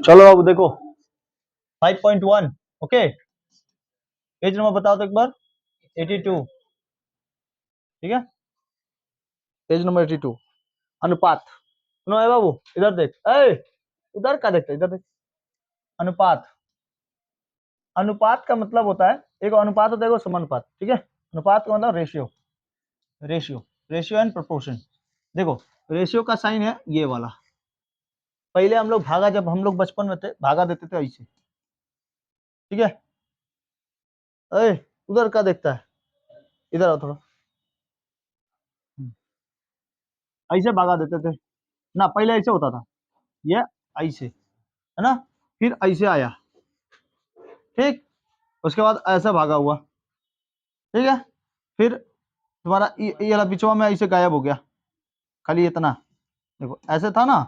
चलो अब देखो 5.1 ओके, पेज नंबर बताओ तो एक बार। 82, ठीक है, पेज नंबर 82। अनुपात, सुनो है बाबू, इधर देख, उधर का देखते, इधर देख। अनुपात, अनुपात का मतलब होता है, एक अनुपात होता है एक समानुपात, ठीक है। अनुपात का मतलब ratio, ratio, ratio and proportion. देखो रेशियो का साइन है ये वाला। पहले हम लोग भागा, जब हम लोग बचपन में थे भागा देते थे ऐसे, ठीक है। उधर का देखता है, इधर आओ थोड़ा, ऐसे भागा देते थे ना, पहले ऐसे होता था, ये ऐसे है ना, फिर ऐसे आया, ठीक, उसके बाद ऐसा भागा हुआ, ठीक है, फिर तुम्हारा ये वाला बिचवा में ऐसे गायब हो गया, खाली इतना, देखो ऐसे था ना,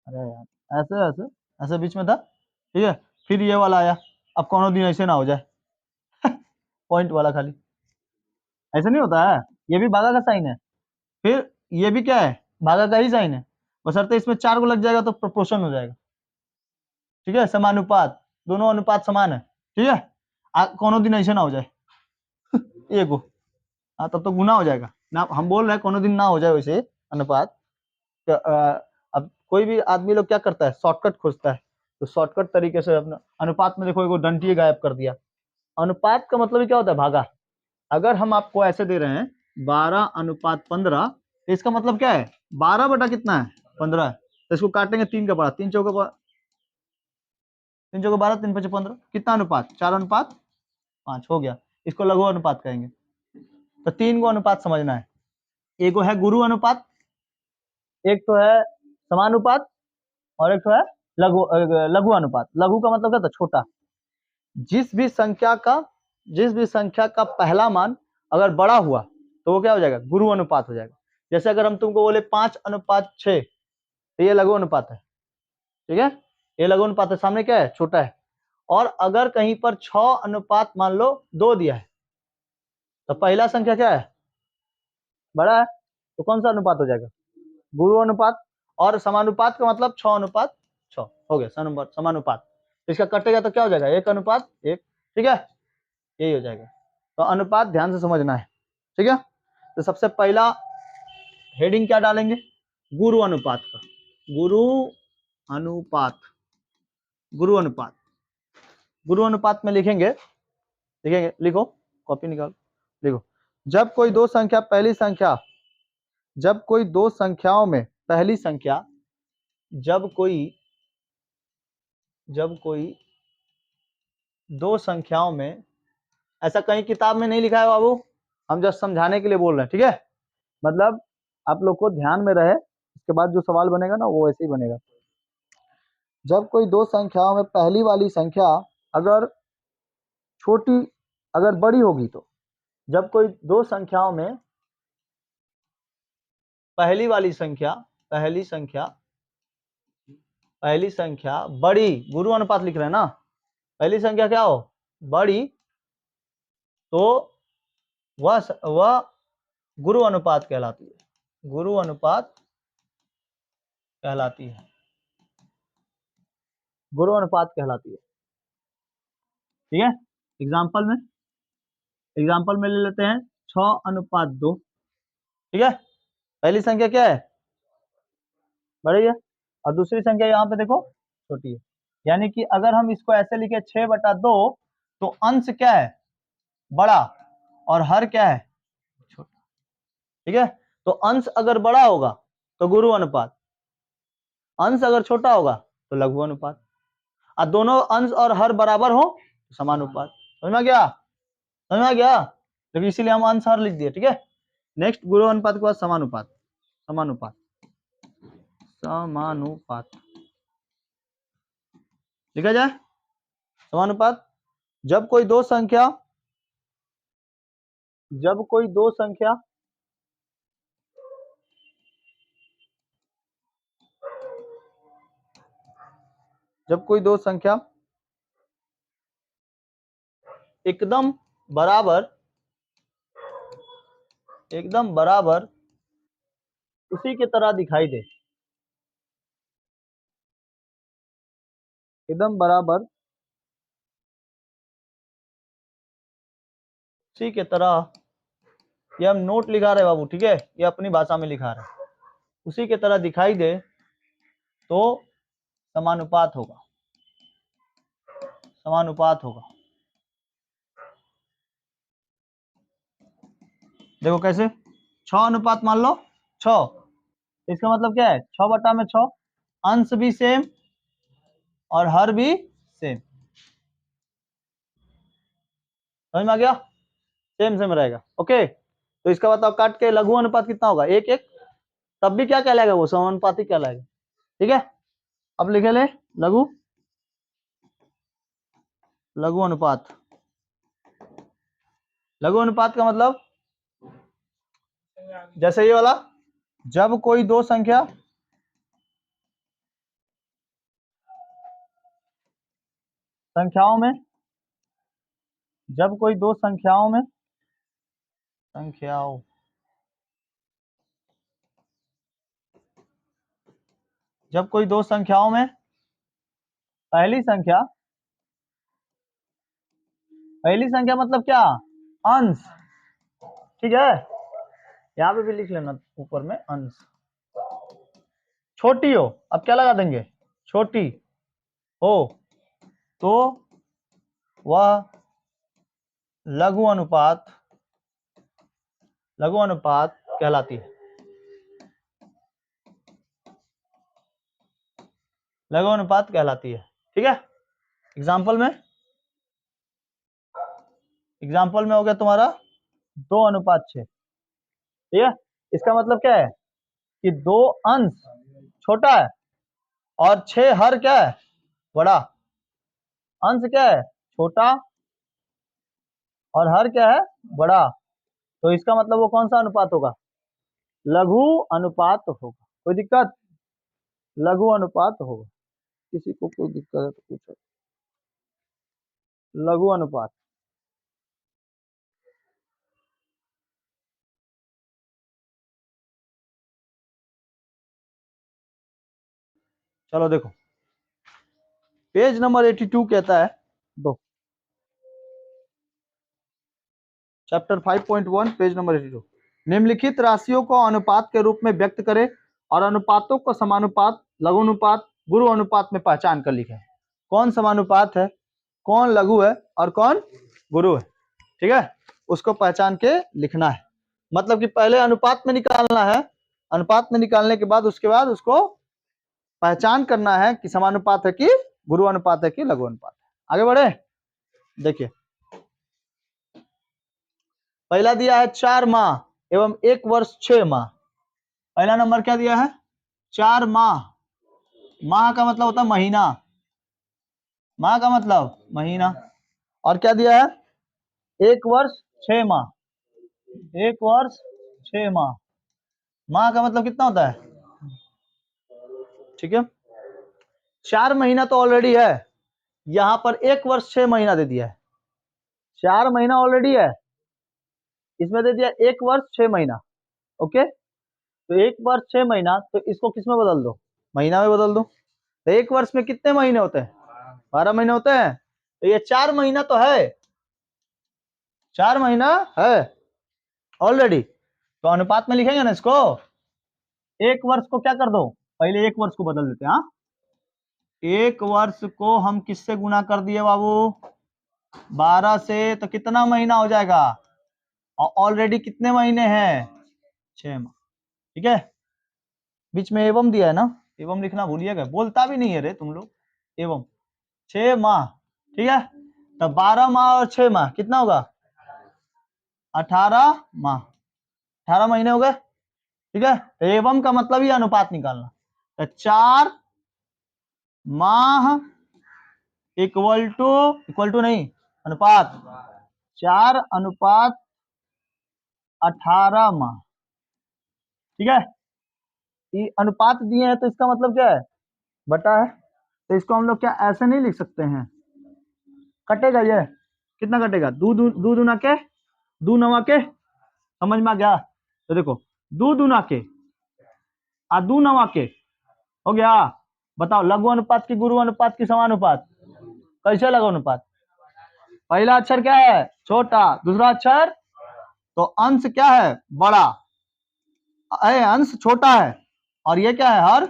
अरे यार ऐसे ऐसे ऐसे बीच में था, ठीक है, फिर ये वाला आया। अब कोनो दिन ऐसे ना हो जाए पॉइंट वाला खाली, ऐसे नहीं होता है, ये भी भागा का साइन है, फिर ये भी क्या है, भागा का ही साइन है, बशर्ते इसमें 4 को लग जाएगा तो प्रोपोर्शन हो जाएगा, ठीक है, समानुपात, दोनों अनुपात समान है, ठीक है। कोनो दिन ऐसे ना हो जाए ये को, हाँ तब तो गुना हो जाएगा ना, हम बोल रहे हैं कोनो दिन ना हो जाए वैसे अनुपात। अब कोई भी आदमी लोग क्या करता है, शॉर्टकट खोजता है, तो शॉर्टकट तरीके से अपना अनुपात में देखो एगो डंटी गायब कर दिया। अनुपात का मतलब क्या होता है, भागा। अगर हम आपको ऐसे दे रहे हैं 12:15, तो इसका मतलब क्या है, 12 बटा कितना है, 15 है, तो इसको काटेंगे 3 का बड़ा, 3 चौका 3 चौका 12, 3 पचे 15, कितना अनुपात, 4:5 हो गया। इसको लघु अनुपात कहेंगे। तो 3 गो अनुपात समझना है, एक है गुरु अनुपात, एक तो है समानुपात, और एक तो है लघु लघु अनुपात। लघु का मतलब क्या था, छोटा। जिस भी संख्या का जिस भी संख्या का पहला मान अगर बड़ा हुआ तो वो क्या हो जाएगा, गुरु अनुपात हो जाएगा। जैसे अगर हम तुमको बोले 5:6, तो ये लघु अनुपात है, ठीक है, ये लघु अनुपात है, सामने क्या है, छोटा है। और अगर कहीं पर 6 मान लो 2 दिया है, तो पहला संख्या क्या है, बड़ा है, तो कौन सा अनुपात हो जाएगा, गुरु अनुपात। और समानुपात का मतलब 6:6 हो गया, समानुपात। इसका कटेगा तो क्या हो जाएगा, 1:1, ठीक है, यही हो जाएगा। तो अनुपात ध्यान से समझना है, ठीक है। तो सबसे पहला हेडिंग क्या डालेंगे, गुरु अनुपात का, गुरु अनुपात, गुरु अनुपात। गुरु अनुपात में लिखेंगे, लिखो, कॉपी निकालो, लिखो। जब कोई दो संख्या पहली संख्या जब कोई दो संख्याओं में पहली संख्या जब कोई दो संख्याओं में, ऐसा कहीं किताब में नहीं लिखा है बाबू, हम जस्ट समझाने के लिए बोल रहे हैं, ठीक है। मतलब आप लोग को ध्यान में रहे, इसके बाद जो सवाल बनेगा ना वो ऐसे ही बनेगा। जब कोई दो संख्याओं में पहली वाली संख्या अगर छोटी अगर बड़ी होगी, तो जब कोई दो संख्याओं में पहली वाली संख्या पहली संख्या बड़ी, गुरु अनुपात लिख रहे हैं ना, पहली संख्या क्या हो, बड़ी, तो वह गुरु अनुपात कहलाती है, गुरु अनुपात कहलाती है, गुरु अनुपात कहलाती है, ठीक है। एग्जाम्पल में ले लेते हैं 6:2, ठीक है। पहली संख्या क्या है, बड़ी है, और दूसरी संख्या यहाँ पे देखो छोटी है। यानी कि अगर हम इसको ऐसे लिखे 6/2, तो अंश क्या है, बड़ा, और हर क्या है, छोटा, ठीक है। तो अंश अगर बड़ा होगा तो गुरु अनुपात, अंश अगर छोटा होगा तो लघु अनुपात, और दोनों अंश और हर बराबर हो तो समानुपात। समझ में गया, समझ में गया, तो इसीलिए हम अंश हर लिख दिए, ठीक है। नेक्स्ट गुरु अनुपात के बाद समानुपात, समानुपात, समानुपात लिखा जाए। समानुपात, जब कोई दो संख्या जब कोई दो संख्या जब कोई दो संख्या एकदम बराबर उसी की तरह दिखाई दे, एकदम बराबर उसी के तरह, ये हम नोट लिखा रहे बाबू, ठीक है, ये अपनी भाषा में लिखा रहे हैं, उसी के तरह दिखाई दे तो समानुपात होगा, समानुपात होगा। देखो कैसे, 6 अनुपात मान लो 6, इसका मतलब क्या है 6 बटा में 6, अंश भी सेम और हर भी सेम, समझ में आ गया, सेम सेम रहेगा। ओके, तो इसका बताओ काट के लघु अनुपात कितना होगा, 1 1, तब भी क्या कहलाएगा, वो समानुपाती कहलाएगा। ठीक है, अब लिखे ले लघु, लघु अनुपात, लघु अनुपात का मतलब जैसे ये वाला, जब कोई दो संख्या संख्याओं में, जब कोई दो संख्याओं में, संख्याओं, जब कोई दो संख्याओं में पहली संख्या, पहली संख्या मतलब क्या, अंश, ठीक है, यहां पे भी लिख लेना ऊपर में अंश, छोटी हो, अब क्या लगा देंगे, छोटी हो तो वह लघु अनुपात, लघु अनुपात कहलाती है, लघु अनुपात कहलाती है। ठीक है, एग्जाम्पल में, एग्जाम्पल में हो गया तुम्हारा 2:6, ठीक है, इसका मतलब क्या है कि 2 अंश छोटा है और 6 हर क्या है, बड़ा, अंश क्या है छोटा और हर क्या है, बड़ा, तो इसका मतलब वो कौन सा अनुपात होगा, लघु अनुपात होगा। कोई दिक्कत, लघु अनुपात होगा, किसी को कोई दिक्कत है तो पूछो, लघु अनुपात। चलो देखो, पेज नंबर 82 कहता है, दो, चैप्टर 5.1 पेज नंबर 82, निम्नलिखित राशियों को अनुपात के रूप में व्यक्त करें और अनुपातों को समानुपात, लघु अनुपात, गुरु अनुपात में पहचान कर लिखें। कौन समानुपात है, कौन लघु है और कौन गुरु है, ठीक है, उसको पहचान के लिखना है। मतलब कि पहले अनुपात में निकालना है, अनुपात में निकालने के बाद उसके बाद उसको पहचान करना है कि समानुपात है कि गुरु अनुपात है कि लघु अनुपात है। आगे बढ़े, देखिए पहला दिया है 4 माह एवं 1 वर्ष 6 माह। पहला नंबर क्या दिया है, 4 माह, माह का मतलब होता है महीना, माह का मतलब महीना, और क्या दिया है 1 वर्ष 6 माह, 1 वर्ष 6 माह, माह का मतलब कितना होता है, ठीक है, 4 महीना तो ऑलरेडी है, यहां पर 1 वर्ष 6 महीना दे दिया है, 4 महीना ऑलरेडी है, इसमें दे दिया 1 वर्ष 6 महीना। ओके, तो 1 वर्ष 6 महीना, तो इसको किस में बदल दो, महीना में बदल दो, तो 1 वर्ष में कितने महीने होते हैं, 12 महीने होते हैं, तो ये 4 महीना तो है, 4 महीना है ऑलरेडी, तो अनुपात में लिखेंगे ना इसको, 1 वर्ष को क्या कर दो, पहले 1 वर्ष को बदल देते हैं, हाँ, 1 वर्ष को हम किससे गुना कर दिए बाबू, 12 से, तो कितना महीना हो जाएगा, और ऑलरेडी कितने महीने हैं, 6 माह, ठीक है, बीच में एवं दिया है ना, एवं लिखना भूलिएगा, बोलता भी नहीं है रे तुम लोग, एवं 6 माह, ठीक है, तब 12 माह और 6 माह कितना होगा, 18 माह, 18 महीने हो गए, ठीक है, तो एवं का मतलब ही अनुपात निकालना, तो 4 माह इक्वल टू नहीं, अनुपात, 4 अनुपात 18 माह, ठीक है, ये अनुपात दिए हैं तो इसका मतलब क्या है, बटा है, तो इसको हम लोग क्या ऐसे नहीं लिख सकते हैं, कटेगा ये, कितना कटेगा, दू दू दू दूना के, दू नवा के, समझ में आ गया, तो देखो दू दूना के आ दू नवा के हो गया, बताओ लघु अनुपात की गुरु अनुपात की समानुपात, कैसे लघु अनुपात? पहला अक्षर क्या है? छोटा। दूसरा अक्षर तो अंश क्या है? बड़ा। अंश छोटा है और ये क्या है? हर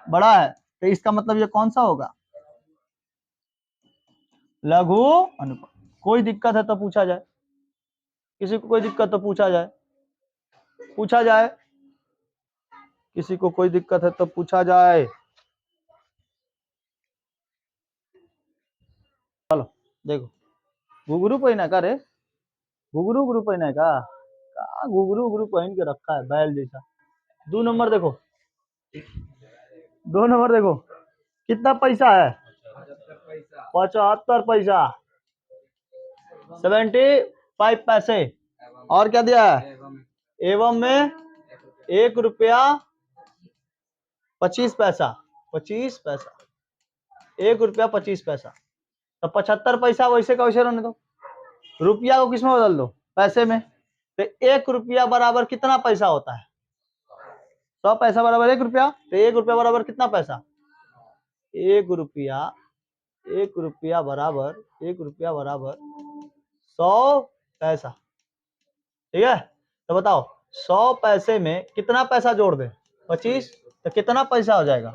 बड़ा है। तो इसका मतलब ये कौन सा होगा? लघु अनुपात। कोई दिक्कत है तो पूछा जाए, किसी को कोई दिक्कत तो पूछा जाए, पूछा जाए, किसी को कोई दिक्कत है तो पूछा जाए। चलो देखो, घुघरू पहना का रे? घुघरू गुरु पहना का? घुघरू गुरु पहन के रखा है बैल जैसा। 2 नंबर देखो, 2 नंबर देखो, कितना पैसा है? 75 पैसा, 75 पैसे। और क्या दिया है? एवं में 1 रुपया 25 पैसा, 25 पैसा, 1 रुपया 25 पैसा। तो 75 पैसा वैसे का वैसे रहने दो, रुपया को किसमें बदल दो? पैसे में। तो 1 रुपया बराबर कितना पैसा होता है? 100 पैसा बराबर 1 रुपया। तो 1 रुपया बराबर कितना पैसा? 1 रुपया, 1 रुपया बराबर, 1 रुपया बराबर 100 पैसा। ठीक है, तो बताओ 100 पैसे में कितना पैसा जोड़ दे? 25। तो कितना पैसा हो जाएगा?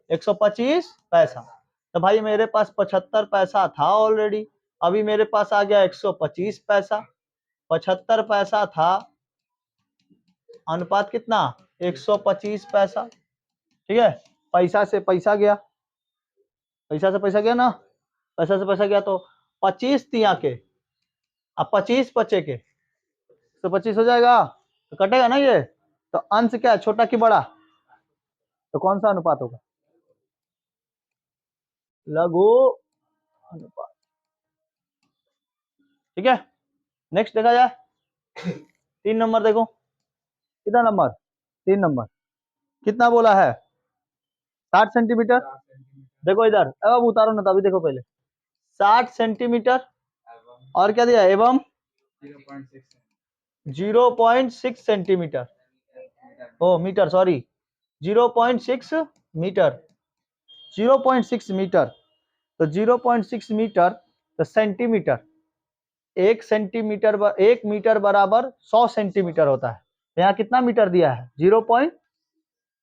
125 पैसा। तो भाई मेरे पास 75 पैसा था ऑलरेडी, अभी मेरे पास आ गया 125 पैसा। 75 पैसा था, अनुपात कितना? 125 पैसा। ठीक है, पैसा से पैसा गया, पैसा से पैसा गया ना, पैसा से पैसा गया तो 25 तिया के, अब 25 बचे के, तो 25 हो जाएगा, तो कटेगा ना ये। तो अंश क्या है, छोटा कि बड़ा? तो कौन सा अनुपात होगा? लघु अनुपात। ठीक है, नेक्स्ट देखा जाए। 3 नंबर देखो, कितना नंबर? 3 नंबर। कितना बोला है? 60 सेंटीमीटर। देखो इधर, अब उतारो ना, तभी देखो पहले। 60 सेंटीमीटर और क्या दिया? एवं 0.6 सेंटीमीटर, ओ मीटर, सॉरी, 0.6 मीटर, 0.6 मीटर। तो 0.6 मीटर तो सेंटीमीटर, 1 मीटर बराबर 100 सेंटीमीटर होता है। तो यहाँ कितना मीटर दिया है?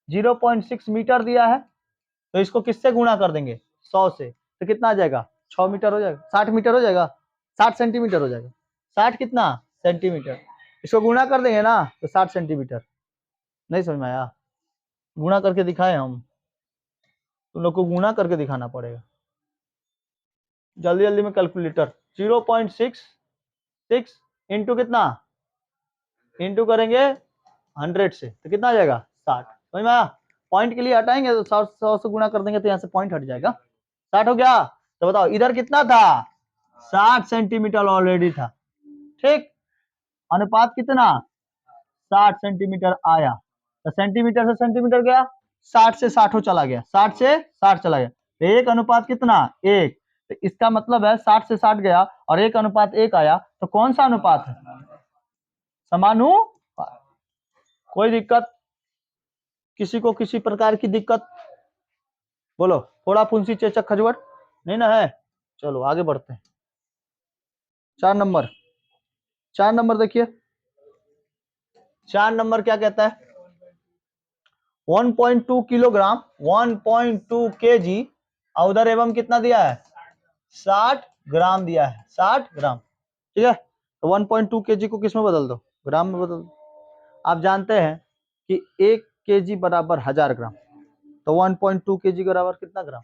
0.6 मीटर दिया है। तो इसको किससे गुणा कर देंगे? 100 से। तो कितना आ जाएगा? 6 मीटर हो जाएगा, 60 मीटर हो जाएगा, 60 सेंटीमीटर हो जाएगा। 60 कितना? सेंटीमीटर। इसको गुणा कर देंगे ना तो 60 सेंटीमीटर। नहीं समझ में आया? गुणा करके दिखाए हम, तुम लोग को गुणा करके दिखाना पड़ेगा। जल्दी जल्दी में कैलकुलेटर। 0.66 इंटू कितना? इंटू करेंगे 100 से, तो कितना आ जाएगा? 60। समझ में आया? पॉइंट के लिए हटाएंगे तो 100 से गुणा कर देंगे तो यहाँ से पॉइंट हट जाएगा। 60 हो गया। तो बताओ इधर कितना था? 60 सेंटीमीटर ऑलरेडी था। ठीक, अनुपात कितना? 60 सेंटीमीटर आया। तो सेंटीमीटर से सेंटीमीटर गया, 60 से 60 चला गया, 60 से 60 चला गया। तो 1 अनुपात कितना? 1। तो इसका मतलब है 60 से 60 गया और 1 अनुपात 1 आया। तो कौन सा अनुपात है? समानुपात। कोई दिक्कत? किसी को किसी प्रकार की दिक्कत? बोलो, थोड़ा फुंसी चेचक खजवट नहीं ना है? चलो आगे बढ़ते हैं। 4 नंबर, 4 नंबर देखिए, 4 नंबर क्या कहता है? 1.2 किलोग्राम, 1.2 केजी। और उधर एवं कितना दिया है? 60 ग्राम दिया है, 60 ग्राम। ठीक है, तो 1.2 केजी को किस में बदल दो? ग्राम में बदल दो। आप जानते हैं कि 1 केजी बराबर 1000 ग्राम। तो 1.2 केजी बराबर कितना ग्राम?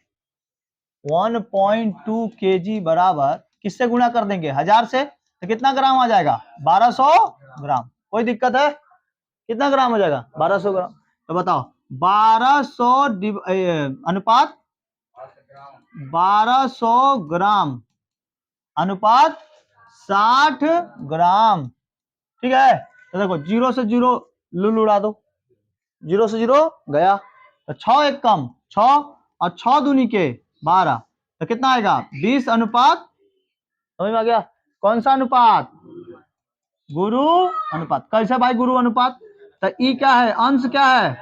1.2 केजी बराबर किससे गुणा कर देंगे? 1000 से। तो कितना ग्राम आ जाएगा? 1200 ग्राम। कोई दिक्कत है? कितना ग्राम हो जाएगा? 1200 ग्राम। तो बताओ 1200 अनुपात 1200 ग्राम अनुपात 60 ग्राम। ठीक है, तो देखो 0 से 0 लुल उड़ा दो, 0 से 0 गया, तो 6 एक कम 6 और 6 दूनी के 12, तो कितना आएगा? 20 अनुपात। समझ में आ गया? कौन सा अनुपात? गुरु अनुपात। कैसे भाई गुरु अनुपात? तो ई क्या है? अंश क्या है?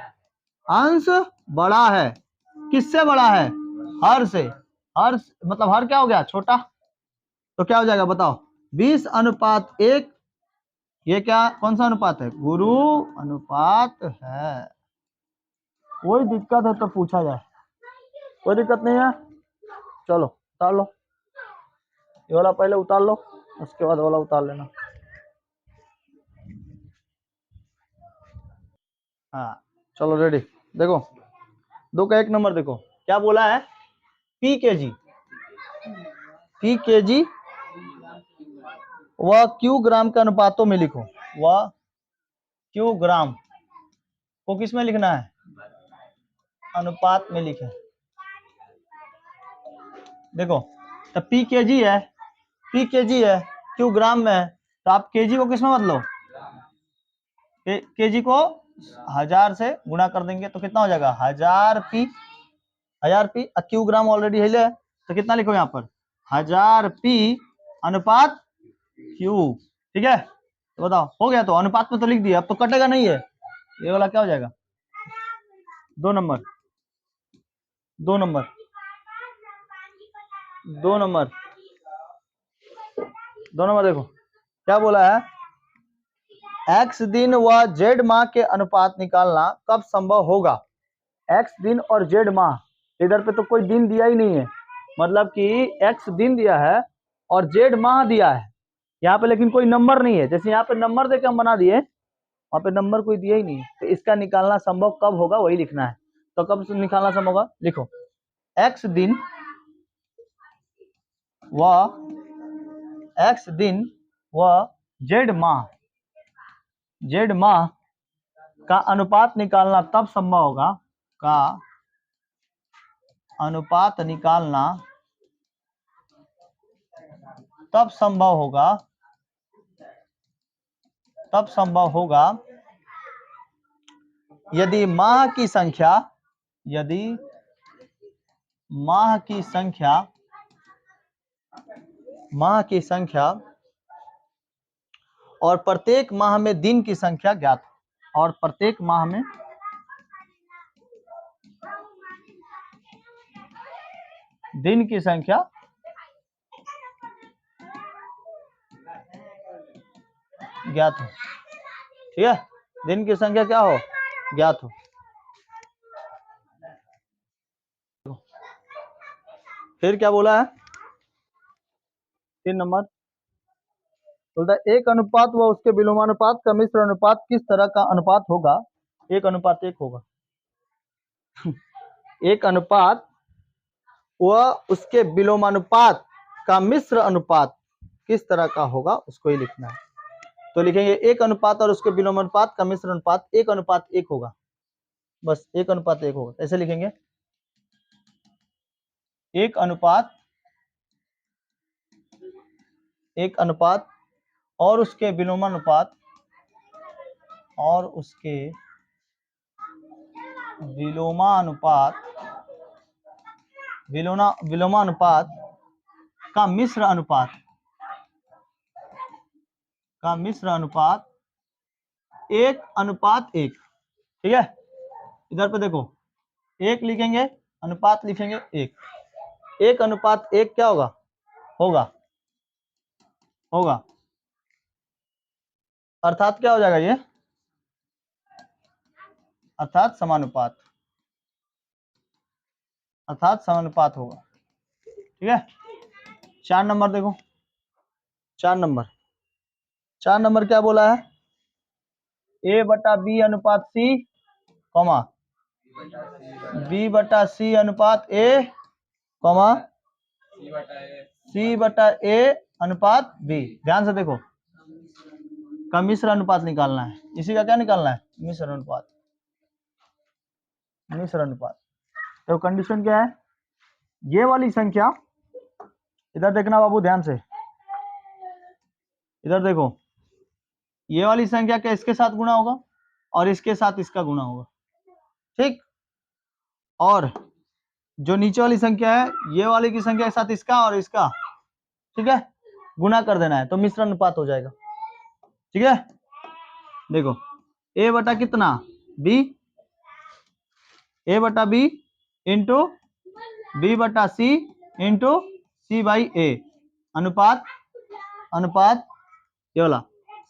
अंश बड़ा है, किससे बड़ा है? हर से। हर मतलब हर क्या हो गया? छोटा। तो क्या हो जाएगा बताओ? 20:1। ये क्या कौन सा अनुपात है? गुरु अनुपात है। कोई दिक्कत है तो पूछा जाए, कोई दिक्कत नहीं है। चलो उतार लो, ये वाला पहले उतार लो, उसके बाद वाला उतार लेना। हाँ चलो रेडी। देखो 2 का 1 नंबर देखो क्या बोला है? पी के जी। पी के जी वह क्यू ग्राम के अनुपातों में लिखो। वह क्यू ग्राम को किस में लिखना है? अनुपात में लिखे। देखो तो पी के जी है, पी के जी है, क्यू ग्राम में है, तो आप के जी को किस में बदलो? के जी को 1000 से गुणा कर देंगे तो कितना हो जाएगा? 1000 पी। 1000 पी क्यू ग्राम ऑलरेडी है, तो कितना लिखो यहाँ पर? 1000 पी अनुपात क्यू। ठीक है, तो बताओ हो गया। तो अनुपात में तो लिख दिया, अब तो कटेगा नहीं है। ये वाला क्या हो जाएगा? 2 नंबर। 2 नंबर। 2 नंबर। 2 नंबर देखो क्या बोला है? एक्स दिन व जेड माह के अनुपात निकालना कब संभव होगा? एक्स दिन और जेड माह, इधर पे तो कोई दिन दिया ही नहीं है, मतलब कि एक्स दिन दिया है और जेड माह दिया है यहाँ पे, लेकिन कोई नंबर नहीं है। जैसे यहाँ पे नंबर देके हम बना दिए, वहां पे नंबर कोई दिया ही नहीं है, तो इसका निकालना संभव कब होगा वही लिखना है। तो कब निकालना संभव होगा? लिखो एक्स दिन व एक्स दिन व जेड माह, जेड माह का अनुपात निकालना तब संभव होगा, का अनुपात निकालना तब संभव होगा, तब संभव होगा यदि माह की संख्या, यदि माह की संख्या, माह की संख्या और प्रत्येक माह में दिन की संख्या ज्ञात हो, और प्रत्येक माह में दिन की संख्या ज्ञात हो। ठीक है, दिन की संख्या क्या हो? ज्ञात हो। फिर क्या बोला है? 3 नंबर बोलता है 1 अनुपात व उसके विलोमानुपात का मिश्र अनुपात किस तरह का अनुपात होगा? 1:1 होगा। 1 अनुपात व उसके विलोमानुपात का मिश्र अनुपात किस तरह का होगा उसको ही लिखना है। तो लिखेंगे 1 अनुपात और उसके विलोमानुपात का मिश्र अनुपात 1:1 होगा, बस 1:1 होगा। ऐसे लिखेंगे 1 अनुपात, 1 अनुपात और उसके विलोमानुपात, और उसके विलोमानुपात, विलोमानुपात का मिश्र अनुपात, का मिश्र अनुपात 1:1। ठीक है, इधर पे देखो 1 लिखेंगे, अनुपात लिखेंगे 1, 1:1 क्या होगा? होगा, होगा, अर्थात क्या हो जाएगा ये? अर्थात समानुपात, अर्थात समानुपात होगा। ठीक है, 4 नंबर देखो, 4 नंबर, 4 नंबर क्या बोला है? A/B अनुपात C, कॉमा B/C अनुपात A, कॉमा C/A अनुपात B। ध्यान से देखो, का मिश्र अनुपात निकालना है। इसी का क्या निकालना है? मिश्र अनुपात, मिश्र अनुपात। तो कंडीशन क्या है? ये वाली संख्या, इधर देखना बाबू ध्यान से, इधर देखो, ये वाली संख्या क्या इसके साथ गुणा होगा और इसके साथ इसका गुणा होगा। ठीक, और जो नीचे वाली संख्या है ये वाली की संख्या के साथ इसका और इसका, ठीक है, गुणा कर देना है तो मिश्र अनुपात हो जाएगा। ठीक है, देखो A बटा कितना? B, A/B इंटू बी बटा सी इंटू सी बाई ए, अनुपात अनुपात ये वाला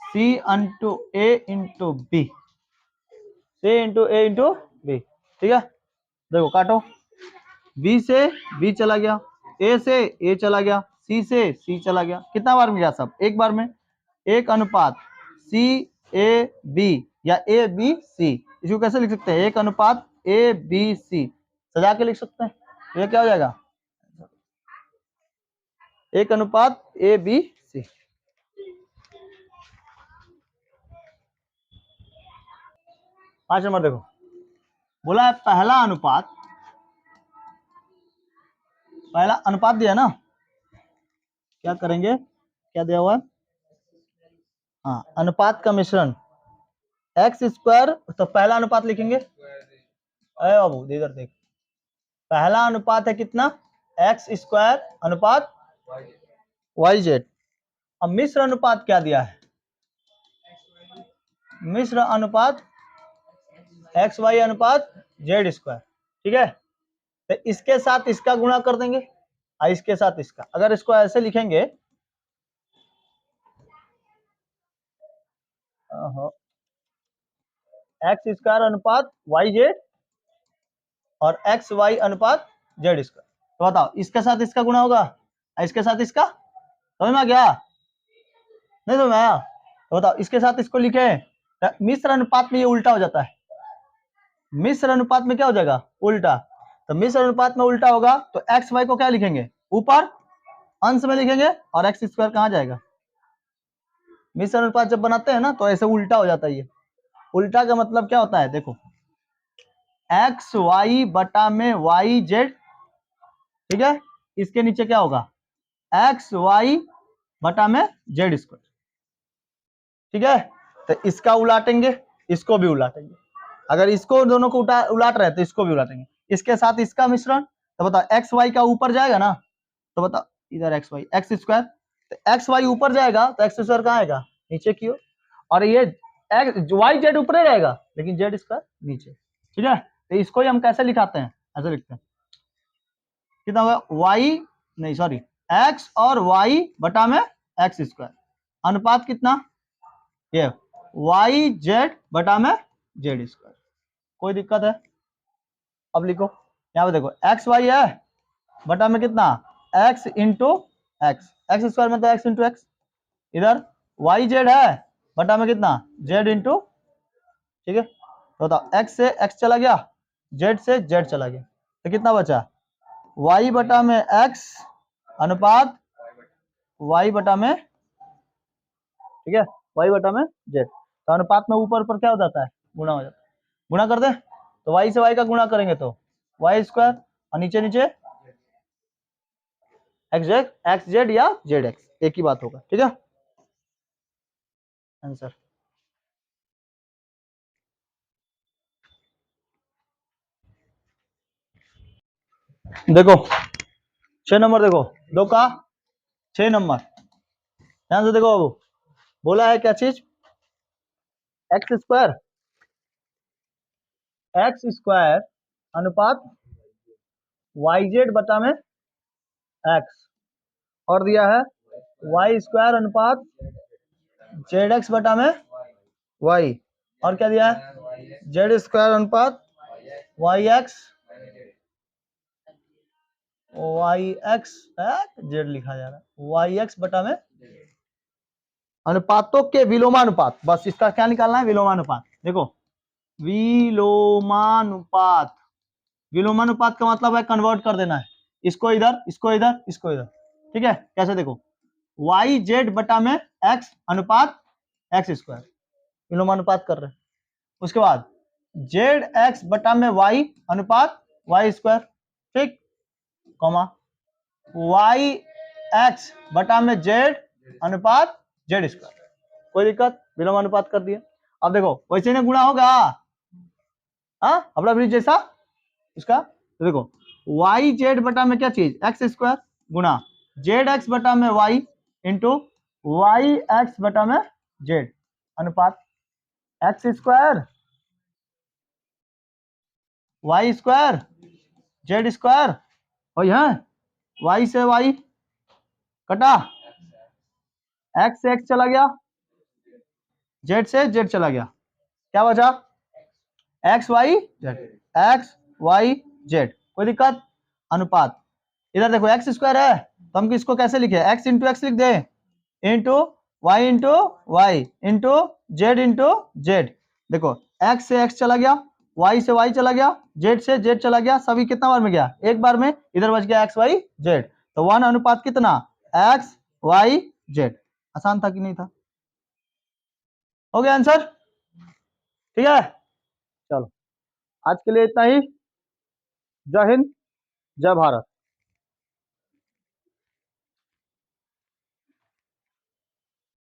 सी इंटू ए इंटू बी, सी इंटू ए इंटू बी। ठीक है, देखो काटो, बी से बी चला गया, ए से ए चला गया, सी से सी चला गया। कितना बार मिला सब? एक बार में। एक अनुपात सी ए बी या ए बी सी, इसको कैसे लिख सकते हैं? एक अनुपात ए बी सी, सजा के लिख सकते हैं। ये क्या हो जाएगा? एक अनुपात ए बी सी। 5 नंबर देखो, बोला है पहला अनुपात दिया ना, क्या करेंगे? क्या दिया हुआ है? हाँ, अनुपात का मिश्रण एक्स स्क्वायर, तो पहला अनुपात लिखेंगे। अरे बाबू इधर देख, पहला अनुपात है कितना? एक्स स्क्वायर अनुपात वाई जेड। अब मिश्र अनुपात क्या दिया है? मिश्र अनुपात एक्स वाई अनुपात जेड स्क्वायर। ठीक है, तो इसके साथ इसका गुणा कर देंगे और इसके साथ इसका। अगर इसको ऐसे लिखेंगे, एक्स स्क्वायर अनुपात वाई जेड और एक्स वाई अनुपात जेड स्क्वायर, तो बताओ इसके साथ इसका गुणा होगा, इसके साथ इसका। समझ में आ गया? नहीं समझ में आया? तो बताओ इसके साथ इसको लिखे, तो मिश्र अनुपात में ये उल्टा हो जाता है। मिश्र अनुपात में क्या हो जाएगा? उल्टा। तो मिश्र अनुपात में उल्टा होगा तो एक्स वाई को क्या लिखेंगे? ऊपर अंश में लिखेंगे, और एक्स स्क्वायर कहाँ जाएगा? मिश्र अनुपात जब बनाते हैं ना तो ऐसे उल्टा हो जाता है। ये उल्टा का मतलब क्या होता है? देखो, एक्स वाई बटा में वाई जेड, ठीक है, इसके नीचे क्या होगा? एक्स वाई बटा में जेड स्क्वायर। ठीक है, तो इसका उलाटेंगे, इसको भी उलाटेंगे। अगर इसको दोनों को उलाट रहे हैं तो इसको भी उलाटेंगे। इसके साथ इसका मिश्रण, तो बताओ एक्स वाई का ऊपर जाएगा ना, तो बताओ इधर एक्स वाई एक्स स्क्वायर, तो एक्स वाई ऊपर जाएगा तो एक्स स्क्वायर कहाँ आएगा? नीचे की ओर। और ये एक्स वाई जेड ऊपर रहेगा लेकिन जेड स्क्वायर नीचे। ठीक है, तो इसको ही हम कैसे लिखाते हैं? ऐसे लिखते हैं, कितना होगा? वाई नहीं सॉरी, एक्स और वाई बटा में एक्स स्क्वायर, अनुपात कितना? ये वाई जेड बटा में जेड स्क्वायर। कोई दिक्कत है? अब लिखो, यहाँ पे देखो एक्स वाई है बटा में कितना? X into x, x square में तो एक्स इंटू एक्स। इधर वाई जेड है बटा में कितना? Z into. ठीक है, तो बताओ एक्स से एक्स चला गया, जेड से जेड चला गया, तो कितना बचा? वाई बटा में एक्स अनुपात वाई बटा में, ठीक है, वाई बटा में जेड। तो अनुपात में ऊपर ऊपर क्या हो जाता है? गुणा हो जाता है। गुणा कर दे, तो वाई से वाई का गुणा करेंगे तो वाई स्क्वायर, और नीचे नीचे एक्स जेड या जेड एक्स, एक ही बात होगा। ठीक है, आंसर। देखो 6 नंबर देखो, दो का 6 नंबर, ध्यान से देखो। बाबू बोला है क्या चीज? एक्स स्क्वायर अनुपात वाई जेड बटा में एक्स, और दिया है वाई स्क्वायर अनुपात जेड एक्स बटा में वाई, और क्या दिया है? जेड स्क्वायर अनुपात वाई एक्स जेड लिखा जा रहा है, वाई एक्स बटा में अनुपातों के विलोमानुपात। बस इसका क्या निकालना है? विलोमानुपात। देखो विलोमानुपात, विलोमानुपात का मतलब है कन्वर्ट कर देना है, इसको इधर इसको इधर इसको इधर। ठीक है, कैसे? देखो वाई जेड बटा में एक्स अनुपात एक्स स्क्वायर, विलोमानुपात कर रहे हैं। उसके बाद जेड एक्स बटा में वाई अनुपात वाई स्क्वायर, ठीक, कॉमा वाई एक्स बटा में जेड अनुपात जेड स्क्वायर। कोई दिक्कत? विलोमानुपात कर दिया। अब देखो वैसे ना गुणा होगा, हाँ अपना ब्रिज जैसा इसका। तो देखो वाई जेड बटा में क्या चीज? एक्स स्क्वायर, गुणा जेड एक्स बटा में वाई इंटू वाई एक्स बटा में जेड अनुपात X square Y square Z square और यहाँ वाई से वाई कटा, एक्स से एक्स चला गया, जेड से जेड चला गया, क्या बचा X Y Z, X Y Z. कोई दिक्कत? अनुपात इधर देखो एक्स स्क्वायर है तो हम इसको कैसे लिखे, एक्स इंटू एक्स लिख दे, इंटू वाई इंटू जेड। देखो एक्स से एक्स चला गया, वाई से वाई चला गया, जेड से जेड चला गया, सभी कितना बार में गया, एक बार में, इधर बच गया एक्स वाई जेड। तो 1 अनुपात कितना, एक्स वाई जेड। आसान था कि नहीं था? हो गया आंसर? ठीक है, चलो आज के लिए इतना ही। जय हिंद, जय भारत।